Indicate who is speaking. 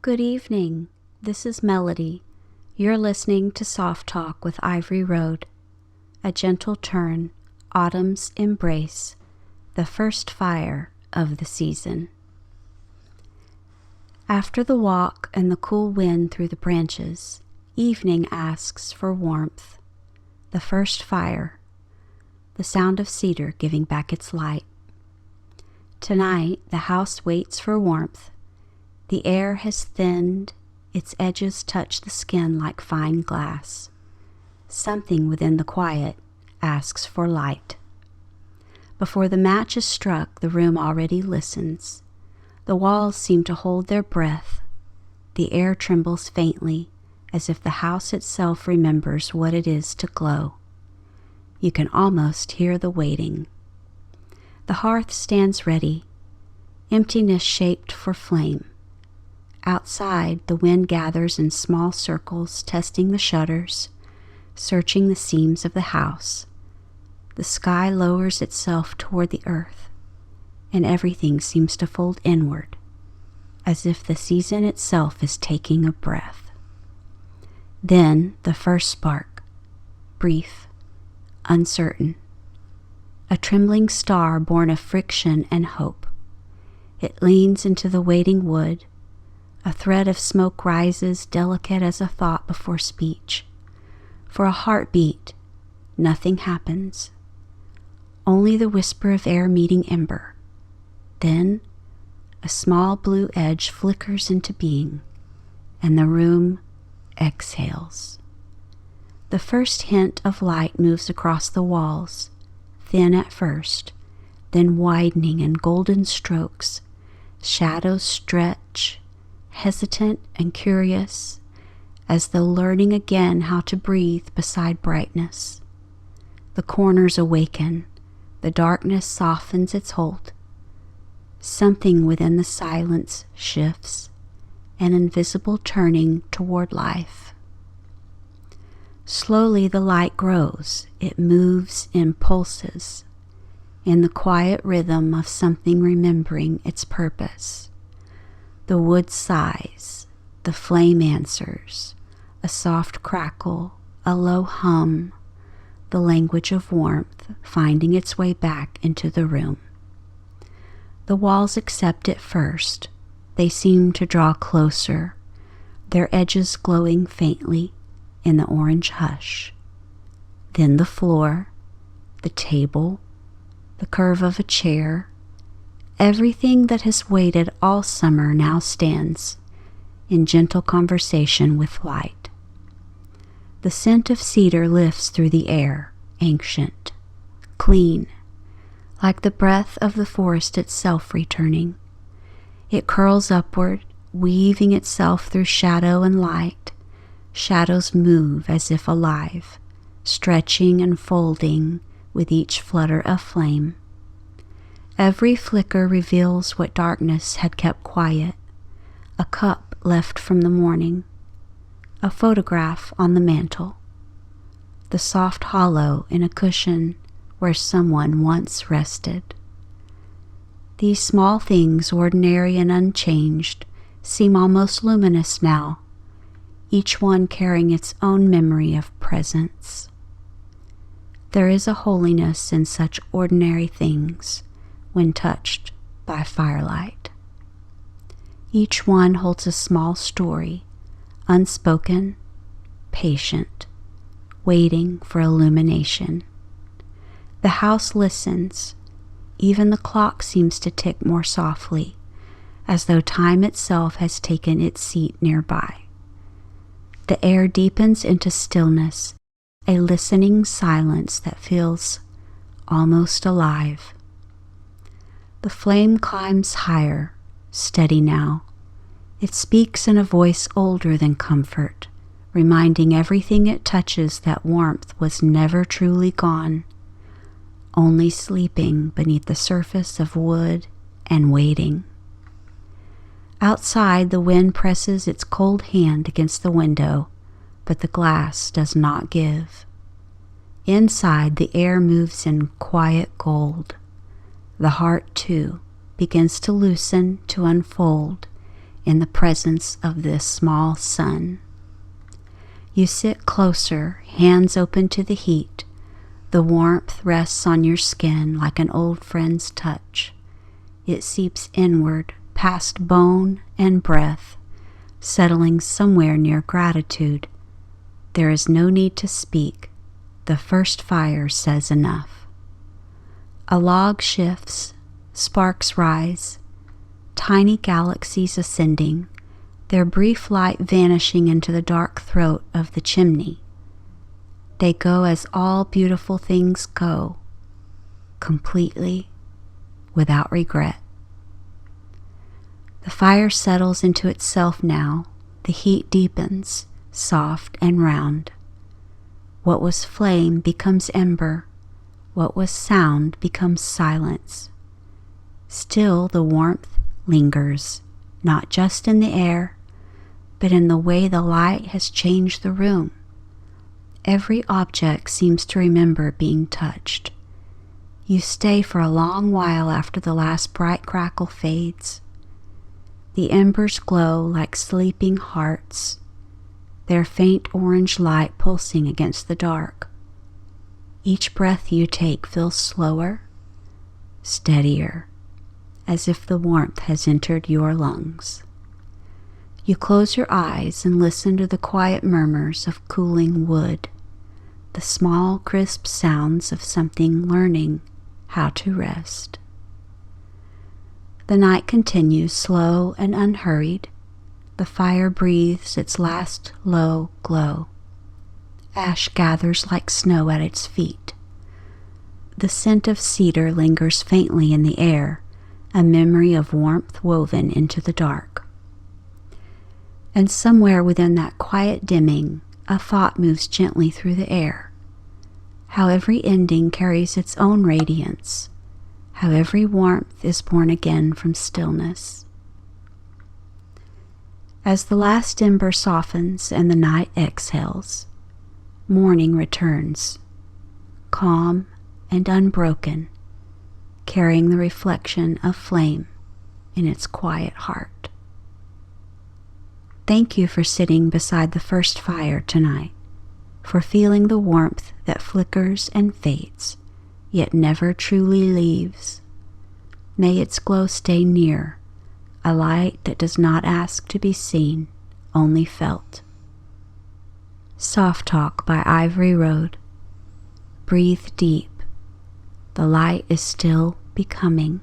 Speaker 1: Good evening. This is Melody. You're listening to Soft Talk with Ivory Road. A gentle turn, autumn's embrace, the first fire of the season. After the walk and the cool wind through the branches, evening asks for warmth. The first fire, the sound of cedar giving back its light. Tonight, the house waits for warmth. The air has thinned, its edges touch the skin like fine glass. Something within the quiet asks for light. Before the match is struck, the room already listens. The walls seem to hold their breath. The air trembles faintly, as if the house itself remembers what it is to glow. You can almost hear the waiting. The hearth stands ready, emptiness shaped for flame. Outside, the wind gathers in small circles, testing the shutters, searching the seams of the house. The sky lowers itself toward the earth, and everything seems to fold inward, as if the season itself is taking a breath. Then the first spark, brief, uncertain, a trembling star born of friction and hope. It leans into the waiting wood. A thread of smoke rises, delicate as a thought before speech. For a heartbeat, nothing happens. Only the whisper of air meeting ember. Then, a small blue edge flickers into being, and the room exhales. The first hint of light moves across the walls, thin at first, then widening in golden strokes. Shadows stretch, hesitant and curious, as though learning again how to breathe beside brightness. The corners awaken, the darkness softens its hold. Something within the silence shifts, an invisible turning toward life. Slowly the light grows, it moves in pulses, in the quiet rhythm of something remembering its purpose. The wood sighs, the flame answers, a soft crackle, a low hum, the language of warmth finding its way back into the room. The walls accept it first. They seem to draw closer, their edges glowing faintly in the orange hush. Then the floor, the table, the curve of a chair, everything that has waited all summer now stands in gentle conversation with light. The scent of cedar lifts through the air, ancient, clean, like the breath of the forest itself returning. It curls upward, weaving itself through shadow and light. Shadows move as if alive, stretching and folding with each flutter of flame. Every flicker reveals what darkness had kept quiet, a cup left from the morning, a photograph on the mantel, the soft hollow in a cushion where someone once rested. These small things, ordinary and unchanged, seem almost luminous now, each one carrying its own memory of presence. There is a holiness in such ordinary things when touched by firelight. Each one holds a small story, unspoken, patient, waiting for illumination. The house listens. Even the clock seems to tick more softly, as though time itself has taken its seat nearby. The air deepens into stillness, a listening silence that feels almost alive. The flame climbs higher, steady now. It speaks in a voice older than comfort, reminding everything it touches that warmth was never truly gone, only sleeping beneath the surface of wood and waiting. Outside, the wind presses its cold hand against the window, but the glass does not give. Inside, the air moves in quiet gold. The heart, too, begins to loosen, to unfold, in the presence of this small sun. You sit closer, hands open to the heat. The warmth rests on your skin like an old friend's touch. It seeps inward, past bone and breath, settling somewhere near gratitude. There is no need to speak. The first fire says enough. A log shifts, sparks rise, tiny galaxies ascending, their brief light vanishing into the dark throat of the chimney. They go as all beautiful things go, completely, without regret. The fire settles into itself now. The heat deepens, soft and round. What was flame becomes ember. What was sound becomes silence. Still the warmth lingers, not just in the air, but in the way the light has changed the room. Every object seems to remember being touched. You stay for a long while after the last bright crackle fades. The embers glow like sleeping hearts, their faint orange light pulsing against the dark. Each breath you take feels slower, steadier, as if the warmth has entered your lungs. You close your eyes and listen to the quiet murmurs of cooling wood, the small, crisp sounds of something learning how to rest. The night continues slow and unhurried. The fire breathes its last low glow. Ash gathers like snow at its feet. The scent of cedar lingers faintly in the air, a memory of warmth woven into the dark. And somewhere within that quiet dimming, a thought moves gently through the air. How every ending carries its own radiance, how every warmth is born again from stillness. As the last ember softens and the night exhales, morning returns, calm and unbroken, carrying the reflection of flame in its quiet heart. Thank you for sitting beside the first fire tonight, for feeling the warmth that flickers and fades, yet never truly leaves. May its glow stay near, a light that does not ask to be seen, only felt. Soft Talk by Ivory Road. Breathe deep. The light is still becoming.